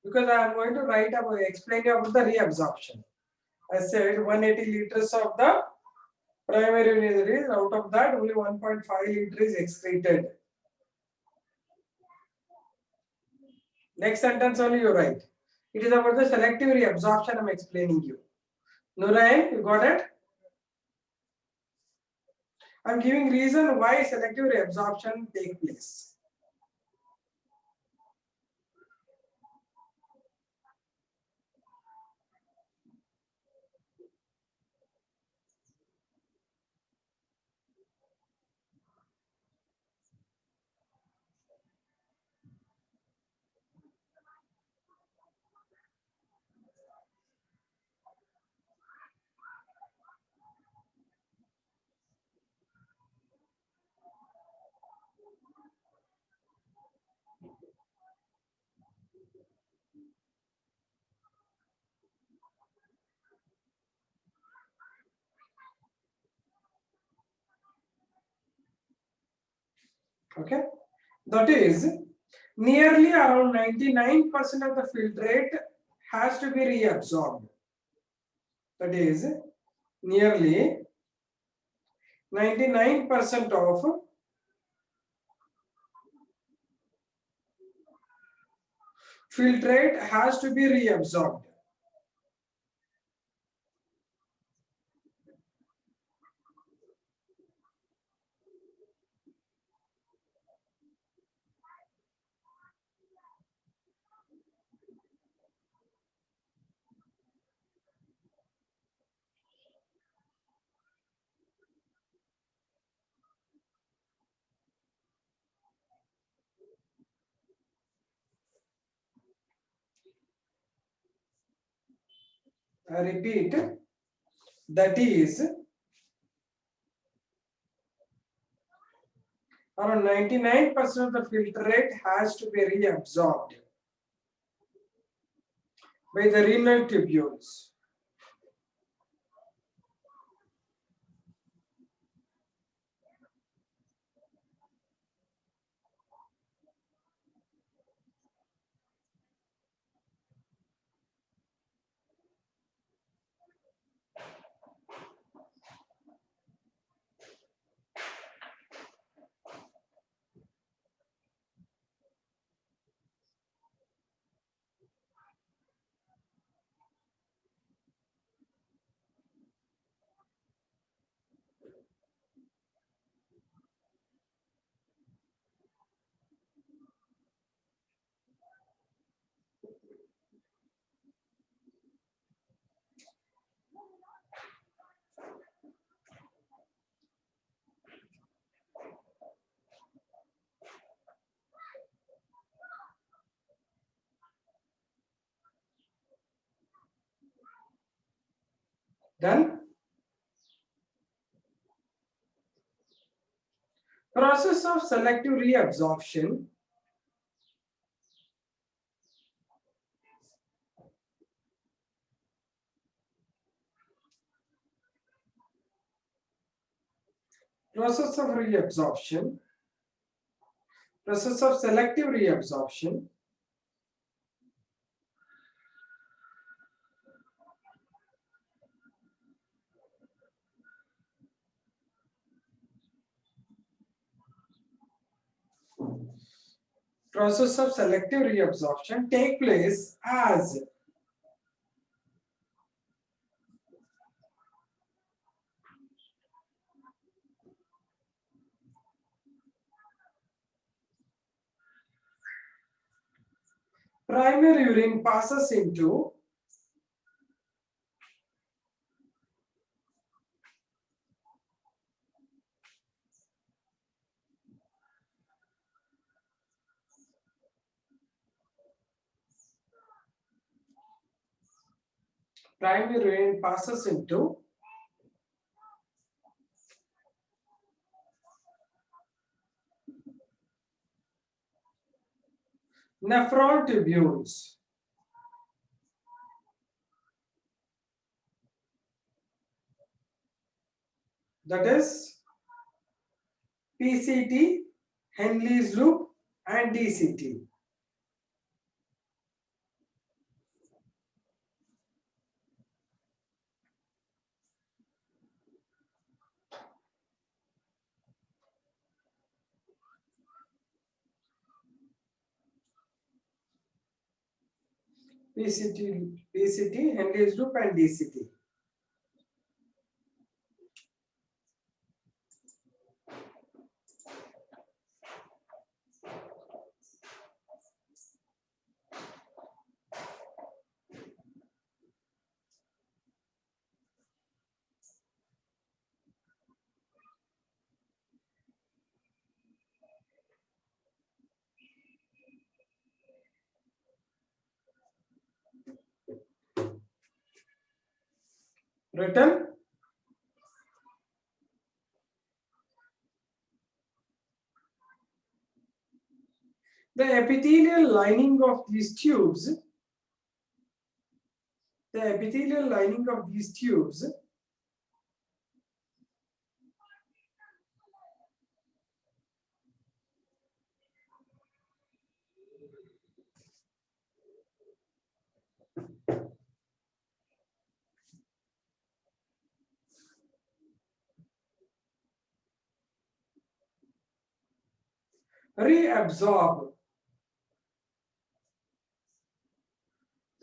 A: Because I am going to explain you about the reabsorption. I said 180 liters of the primary urine, out of that only 1.5 liter is excreted. Next sentence only you write. It is about the selective reabsorption I am explaining you. Nurayan, you got it? I am giving reason why selective reabsorption take place. Okay, that is nearly around 99% of the filtrate has to be reabsorbed. That is nearly 99% of filtrate has to be reabsorbed. I repeat, that is around 99% of the filtrate has to be reabsorbed by the renal tubules. Done? Process of selective reabsorption process of reabsorption, process of selective reabsorption, process of selective reabsorption take place as primary urine passes into primary urine passes into nephron tubules. That is PCT, Henle's loop, and DCT. PCT, Henle's loop, and DCT. Written. The epithelial lining of these tubes,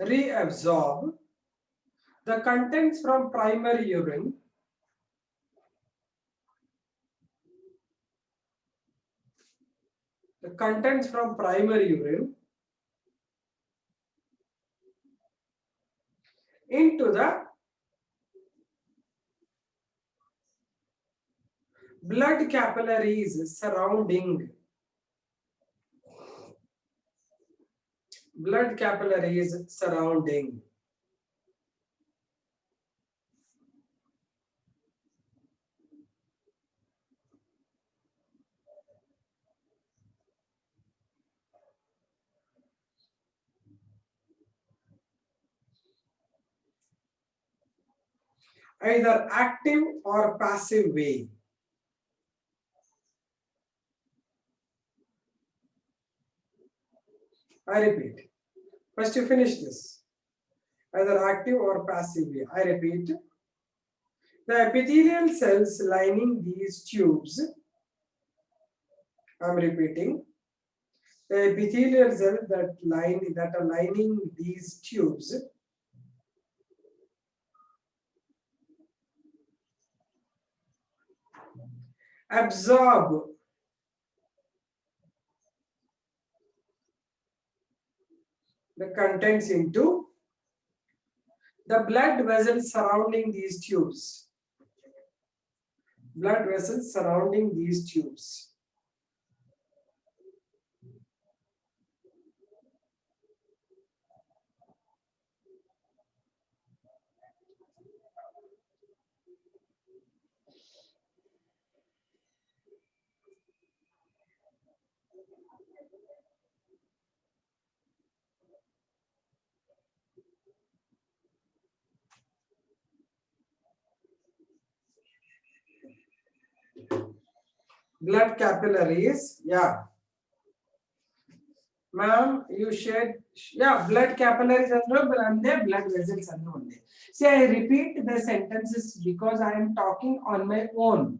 A: reabsorb the contents from primary urine into the blood capillaries surrounding either active or passive way. I repeat. First you finish this. Either active or passive way. I repeat. The epithelial cells lining these tubes, I am repeating, the epithelial cells that are lining these tubes absorb the contents into the blood vessels surrounding these tubes. blood capillaries. Yeah, ma'am, you shared. Yeah, blood capillaries and blood vessels and only. See, I repeat the sentences because I am talking on my own.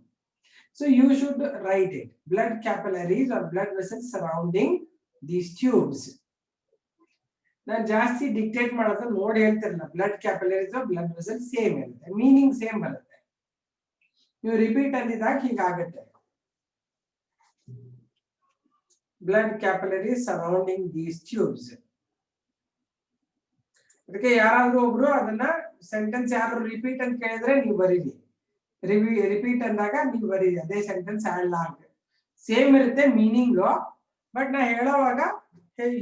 A: So you should write it. Blood capillaries or blood vessels surrounding these tubes. ನಾನು ಜಾಸ್ತಿ dictate ಮಾಡೋದು ನೋಡಿ ಹೇಳ್ತಿರಲ್ಲ blood capillaries blood vessel same ಇರುತ್ತೆ meaning same ಬರುತ್ತೆ ನೀವು repeat ಅಂದಿದಾಗ ಹೀಗಾಗುತ್ತೆ blood capillaries surrounding these tubes ಅದಕ್ಕೆ ಯಾರಾದ್ರೂ ಒಬ್ರು ಅದನ್ನ ಸೆಂಟೆನ್ಸ್ ಯಾರು ರಿಪೀಟ್ ಅಂತ ಕೇಳಿದ್ರೆ ನೀವು ಬರೀರಿ ರಿಪೀಟ್ ಅಂದಾಗ ನೀವು ಬರೀರಿ ಅದೇ ಸೆಂಟೆನ್ಸ್ ಆಡ್ ಸೇಮ್ ಇರುತ್ತೆ ಮೀನಿಂಗ್ ಬಟ್ ನಾ ಹೇಳೋವಾಗ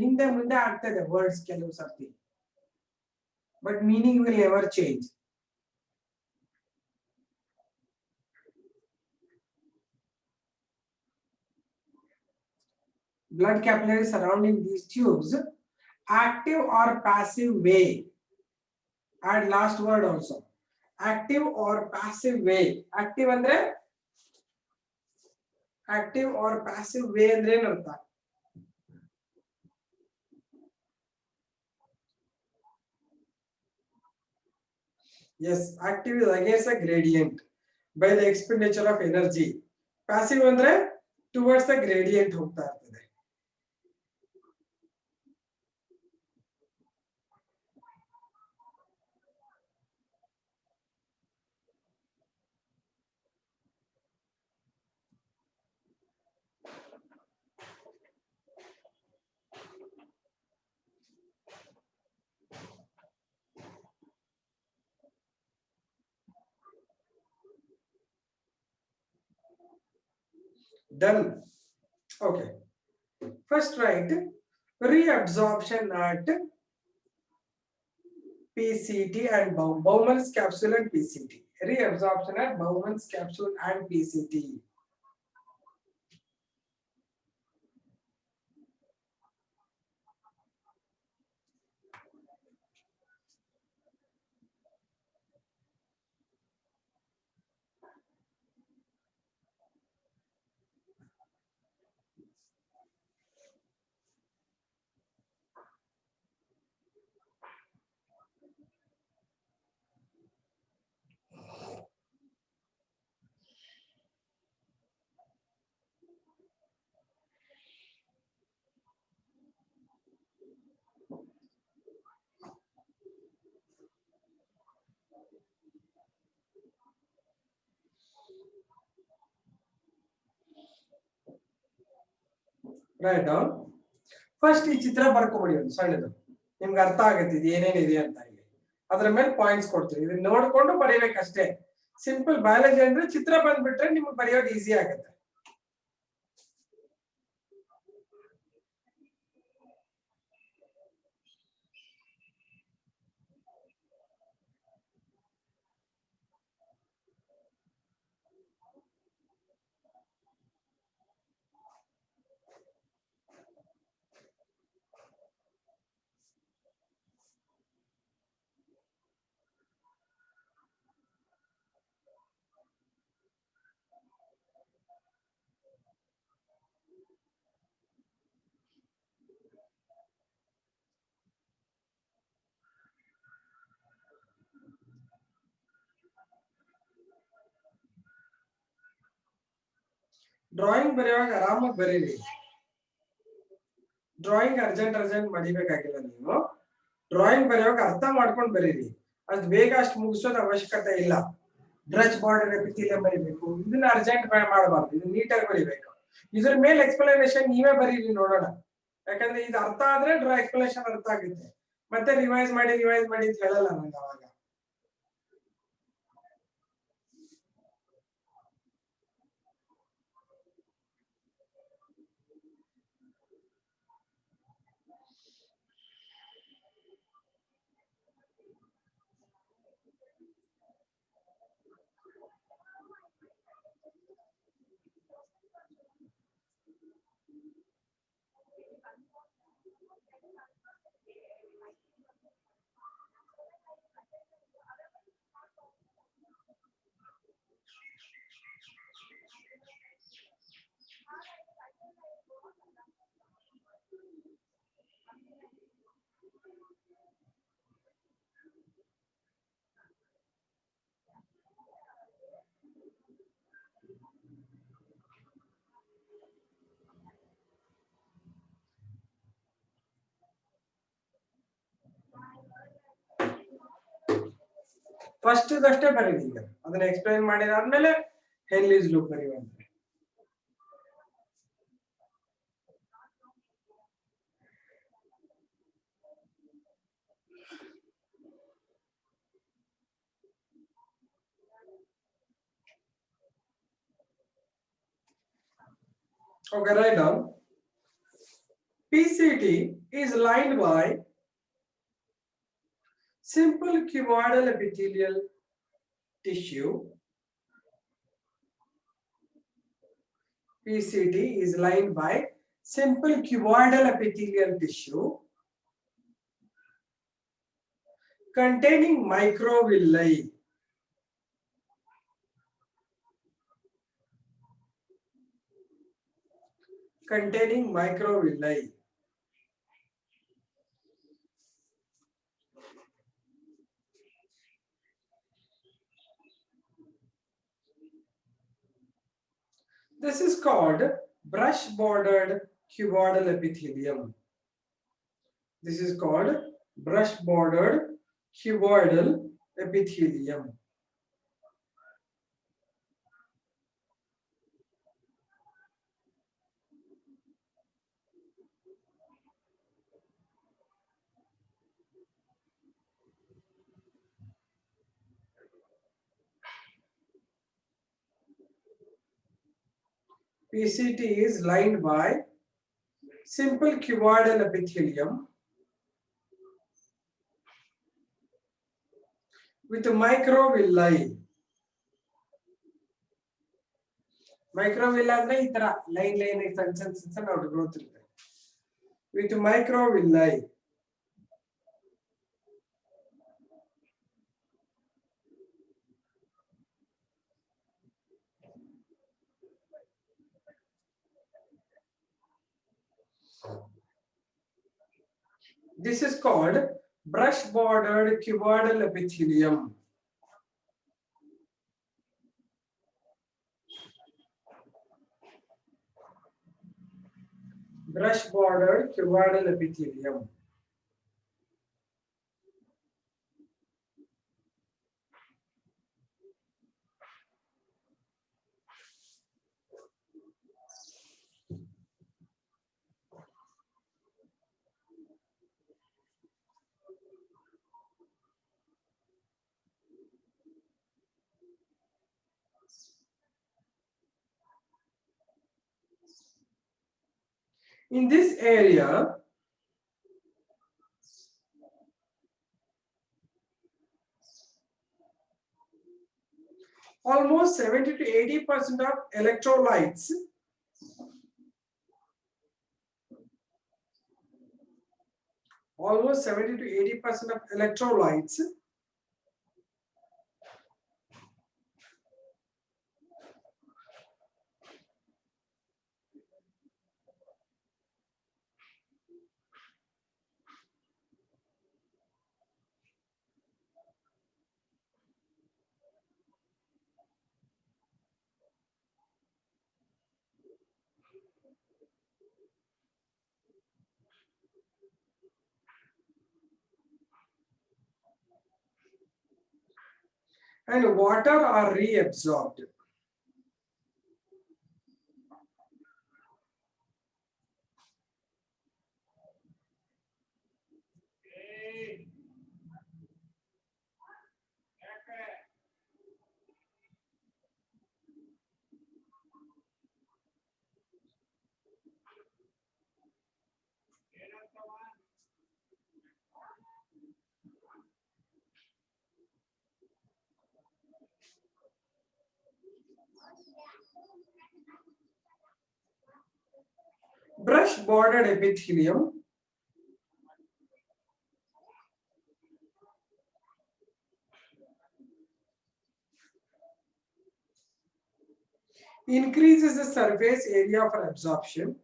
A: ಹಿಂದೆ ಮುಂದೆ ಆಗ್ತದೆ ವರ್ಡ್ಸ್ ಕೆಲವು ಸರ್ತಿ but meaning will never change. Blood capillaries surrounding these tubes, active or passive way. Add last word also. Active or passive way. Active andre active or passive way andre ಏನು ಅರ್ಥ Yes, active is against a gradient by the expenditure of energy. Passive andre towards the gradient ಹೋಗ್ತಾ ಇರ್ತದೆ Done. Okay. First write reabsorption at PCT and Bowman's capsule and PCT. Reabsorption at Bowman's capsule and PCT. Write down. First ಈ ಚಿತ್ರ ಬರ್ಕೊಬಿಡಿ ಒಂದು ಸಣ್ಣದು ನಿಮ್ಗೆ ಅರ್ಥ ಆಗುತ್ತೆ ಇದು ಏನೇನಿದೆ ಅಂತ ಹೇಳಿ ಅದರ ಮೇಲೆ ಪಾಯಿಂಟ್ಸ್ ಕೊಡ್ತೀವಿ ಇದನ್ನ ನೋಡ್ಕೊಂಡು ಬರೀಬೇಕಷ್ಟೇ ಸಿಂಪಲ್ ಬಯಾಲಜಿ ಅಂದ್ರೆ ಚಿತ್ರ ಬಂದ್ಬಿಟ್ರೆ ನಿಮ್ಗೆ ಬರೆಯೋದು ಈಸಿ ಆಗುತ್ತೆ ಡ್ರಾಯಿಂಗ್ ಬರೆಯುವಾಗ ಆರಾಮಾಗಿ ಬರೀರಿ ಡ್ರಾಯಿಂಗ್ ಅರ್ಜೆಂಟ್ ಮಾಡಿಬೇಕಾಗಿಲ್ಲ ನೀವು ಡ್ರಾಯಿಂಗ್ ಬರೆಯುವಾಗ ಅರ್ಥ ಮಾಡ್ಕೊಂಡು ಬರೀರಿ ಅಷ್ಟು ಬೇಗ ಅಷ್ಟು ಮುಗಿಸೋದು ಅವಶ್ಯಕತೆ ಇಲ್ಲ ಬ್ರಷ್ ಬಾರ್ಡರ್ ಎಪಿಥೀಲಿಯಂ ಬರೀಬೇಕು ಇದನ್ನ ಅರ್ಜೆಂಟ್ ಮಾಡಬಾರ್ದು ಇದು ನೀಟಾಗಿ ಬರೀಬೇಕು ಇದ್ರ ಮೇಲೆ ಎಕ್ಸ್ಪ್ಲನೇಷನ್ ನೀವೇ ಬರೀರಿ ನೋಡೋಣ ಯಾಕಂದ್ರೆ ಇದು ಅರ್ಥ ಆದ್ರೆ ಎಕ್ಸ್ಪ್ಲನೇಷನ್ ಅರ್ಥ ಆಗುತ್ತೆ ಮತ್ತೆ ರಿವೈಸ್ ಮಾಡಿ ಅಂತ ಹೇಳಲ್ಲ ನಂಗೆ ಅವಾಗ ಫಸ್ಟ್ ದಷ್ಟೇ ಬರೀರಿ ಈಗ ಅದನ್ನ ಎಕ್ಸ್ಪ್ಲೈನ್ ಮಾಡಿದಾದ್ಮೇಲೆ ಹೆನ್ಲೀಸ್ ಲೂಪ್ ಬರೆಯುವಂತೆ. Okay, write down. PCT is lined by simple cuboidal epithelial tissue. PCT is lined by simple cuboidal epithelial tissue containing microvilli. Containing microvilli. This is called brush bordered cuboidal epithelium. This is called brush bordered cuboidal epithelium. PCT is lined by simple cuboidal epithelium with microvilli. Microvilli ಅಂದ್ರೆ ಈ ತರ line line ಸಣ್ಣ ನೋಡಿ growth ಇರುತ್ತೆ. With microvilli. This is called brush bordered cuboidal epithelium. Brush bordered cuboidal epithelium. In this area, almost 70 to 80% of electrolytes of electrolytes and water are reabsorbed. Brush bordered epithelium increases the surface area for absorption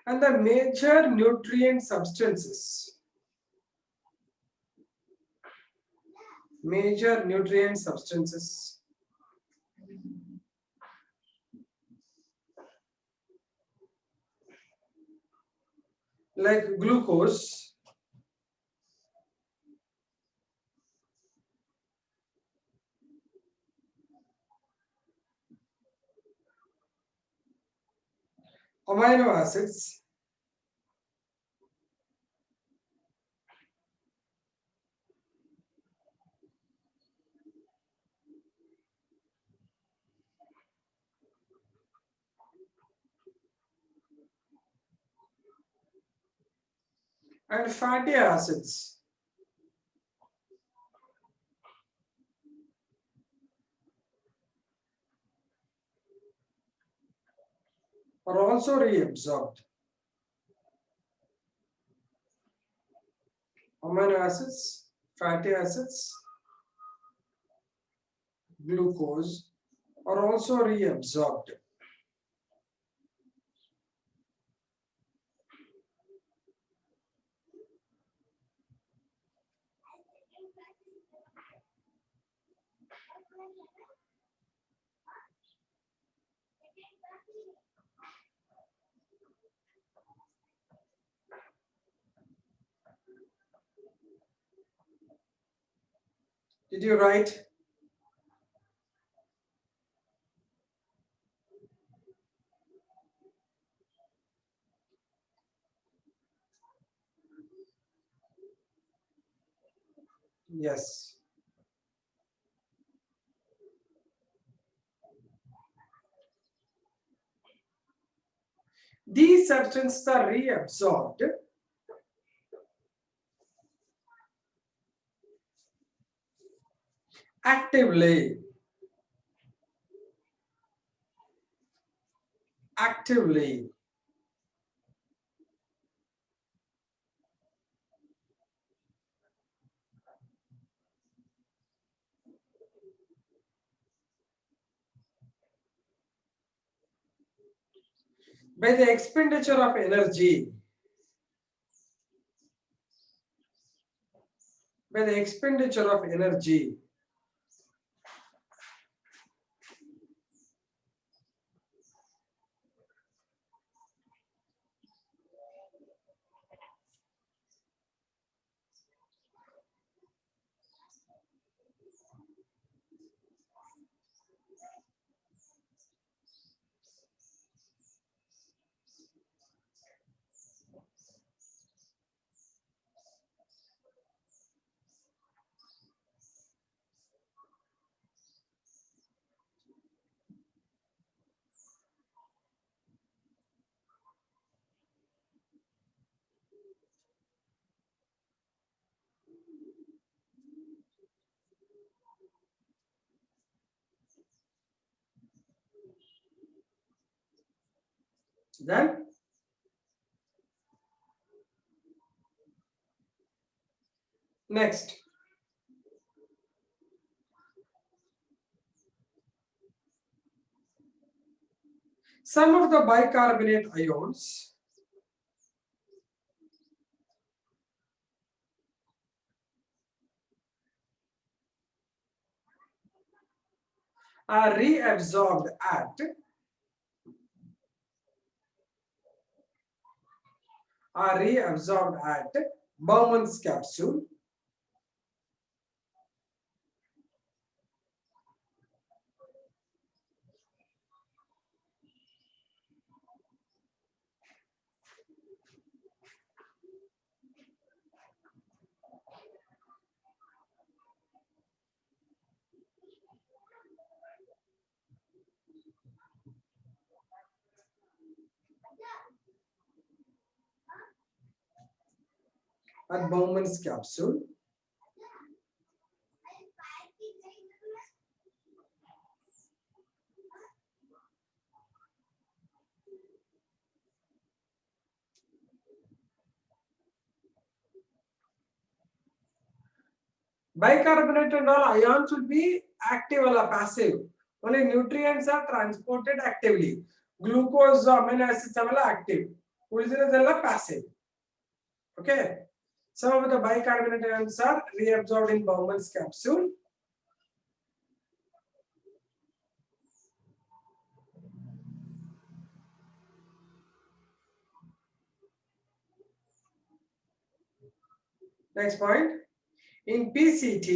A: And the major nutrient substances. Major nutrient substances. Like glucose, amino acids, and fatty acids. Are also reabsorbed. Amino acids, fatty acids, glucose are also reabsorbed. Did you write? Yes. These substances are reabsorbed actively. Actively. By the expenditure of energy. By the expenditure of energy. Then next. Some of the bicarbonate ions are reabsorbed at Bowman's capsule at Bowman's capsule. Bicarbonate and all ions will be active or passive. Only nutrients are transported actively. Glucose, amino acids are active. ಉಳಿದಿರೋದೆಲ್ಲ passive. Okay. Some of the bicarbonate ions are reabsorbed in Bowman's capsule. Next point, in PCT,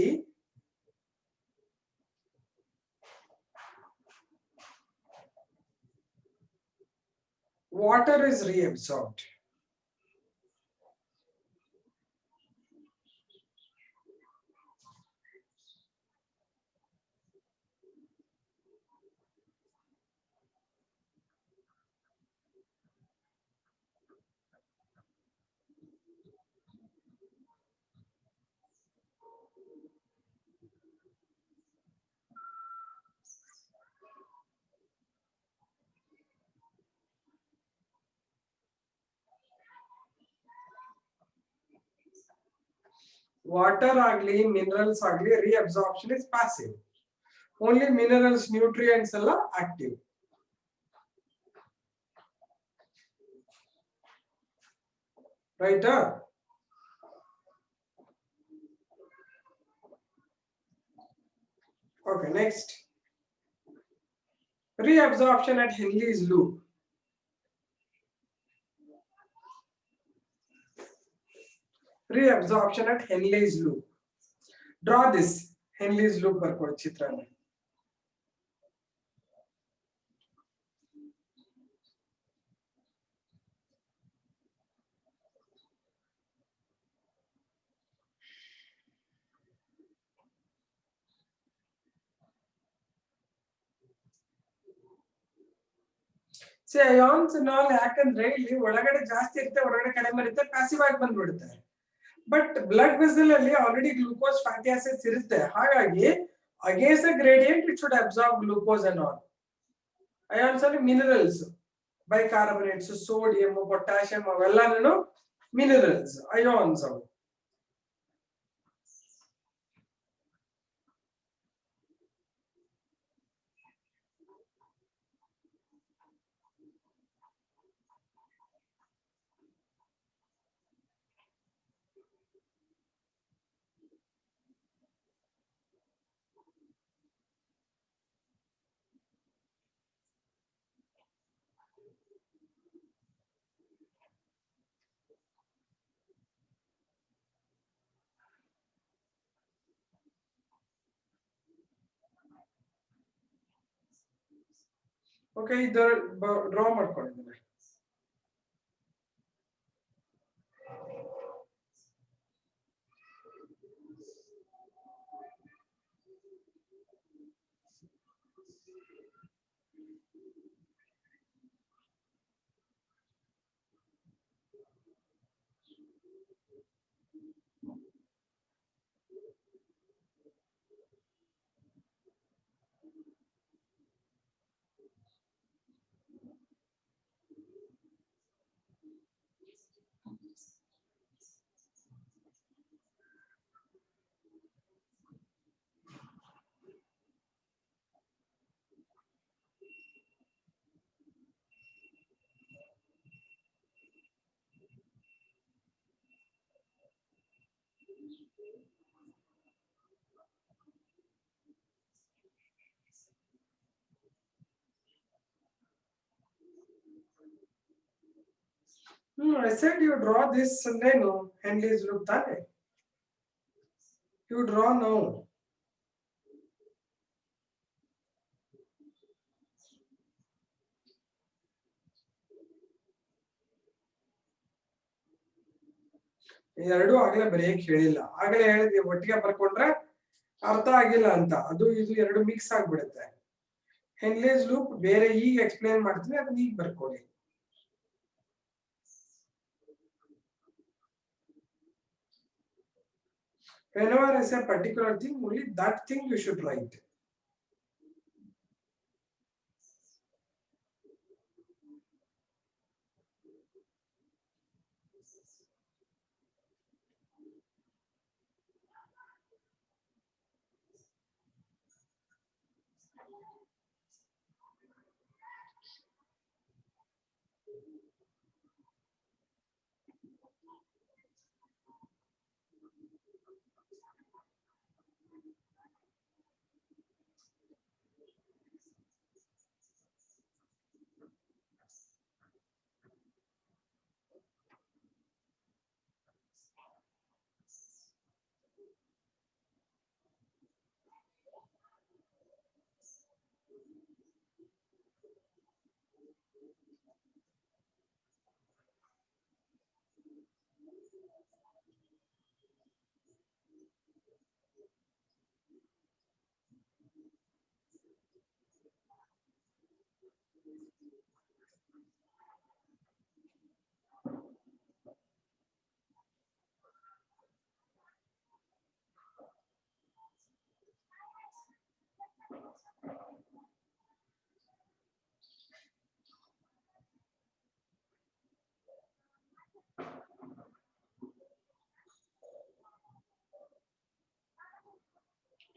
A: water is reabsorbed. Water agli, minerals agli, reabsorption is passive. Only minerals, nutrients alla active. Right? Okay, next. Reabsorption at Henle's loop. Reabsorption at Henle's loop. Draw this Henle's loop ಬರ್ಕೊಳ್ಳಿ ಚಿತ್ರನ. See, ions and all ಯಾಕಂದ್ರೆ ಇಲ್ಲಿ ಒಳಗಡೆ ಜಾಸ್ತಿ ಇರುತ್ತೆ, ಹೊರಗಡೆ ಕಡಿಮೆ ಇರುತ್ತೆ, passive ಆಗಿ ಬಂದ್ಬಿಡುತ್ತೆ. ಬಟ್ ಬ್ಲಡ್ ವೆಸಲ್ ಅಲ್ಲಿ ಆಲ್ರೆಡಿ ಗ್ಲೂಕೋಸ್ ಫ್ಯಾಟಿ ಆಸಿಡ್ಸ್ ಇರುತ್ತೆ, ಹಾಗಾಗಿ against the gradient it should absorb glucose and all. Ions ಅಲ್ಲಿ ಮಿನರಲ್ಸ್, ಬೈಕಾರ್ಬನೇಟ್ಸ್, ಸೋಡಿಯಂ, ಪೊಟ್ಯಾಷಿಯಂ ಅವೆಲ್ಲನೂ ಮಿನರಲ್ಸ್, ಅಯಾನ್ಸ್ ಅವು. ಓಕೆ, ಇದು ಡ್ರಾ ಮಾಡ್ಕೊಂಡಿದ್ದೀನಿ. I said you draw this no Henle's loop ತಾನೆ. You draw now. ಎರಡು ಆಗಲೇ ಬ್ರೇಕ್ ಹೇಳಿಲ್ಲ, ಆಗಲೇ ಹೇಳಿದ್ವಿ ಒಟ್ಟಿಗೆ ಬರ್ಕೊಂಡ್ರೆ ಅರ್ಥ ಆಗಿಲ್ಲ ಅಂತ, ಅದು ಇದು ಎರಡು ಮಿಕ್ಸ್ ಆಗ್ಬಿಡುತ್ತೆ. ಹೆನ್ಲೇಸ್ ಲೂಪ್ ಬೇರೆ ಈಗ ಎಕ್ಸ್ಪ್ಲೇನ್ ಮಾಡ್ತೀನಿ, ಅದನ್ನ ಈಗ ಬರ್ಕೊಳ್ಳಿ. Whenever I say particular thing, only that thing you should write.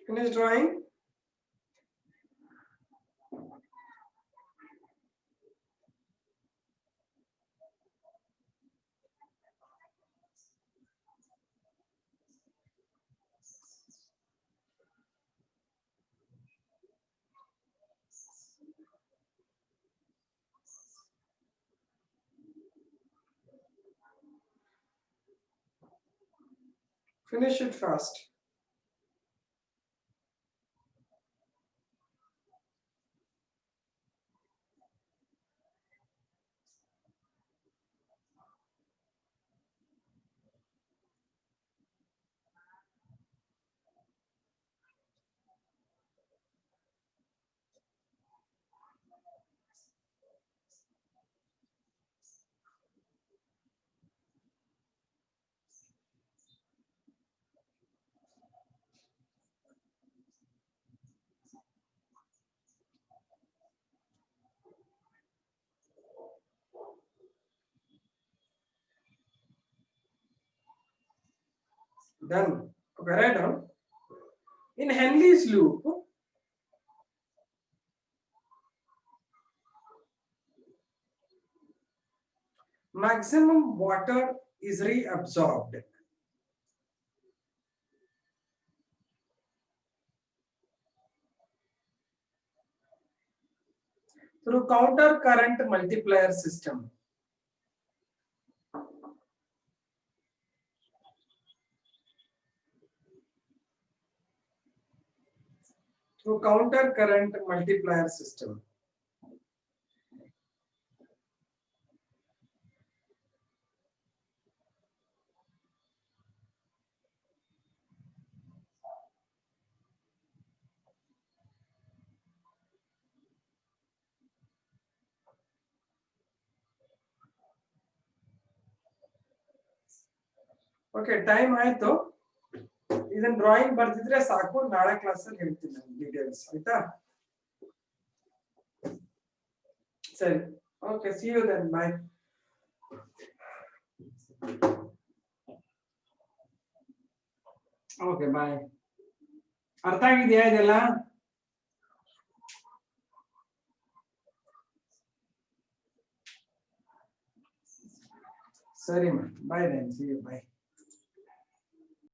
A: Finish drawing. Finish it fast. Done. Okay, write down. In Henley's loop, maximum water is reabsorbed through counter current multiplier system. Through counter current multiplier system. Okay, time ಆಯ್ತು. ಇದನ್ನ drawing ಬರ್ತಿದ್ರೆ ಸಾಕು, ನಾಳೆ class ಅಲ್ಲಿ ಹೇಳ್ತೀನಿ ನಾನು details, ಆಯ್ತಾ? ಸರಿ, okay, see you then, bye. Okay, bye. ಅರ್ಥ ಆಗಿದೆಯಾ ಇದೆಲ್ಲ? ಸರಿ, bye then, see you, bye.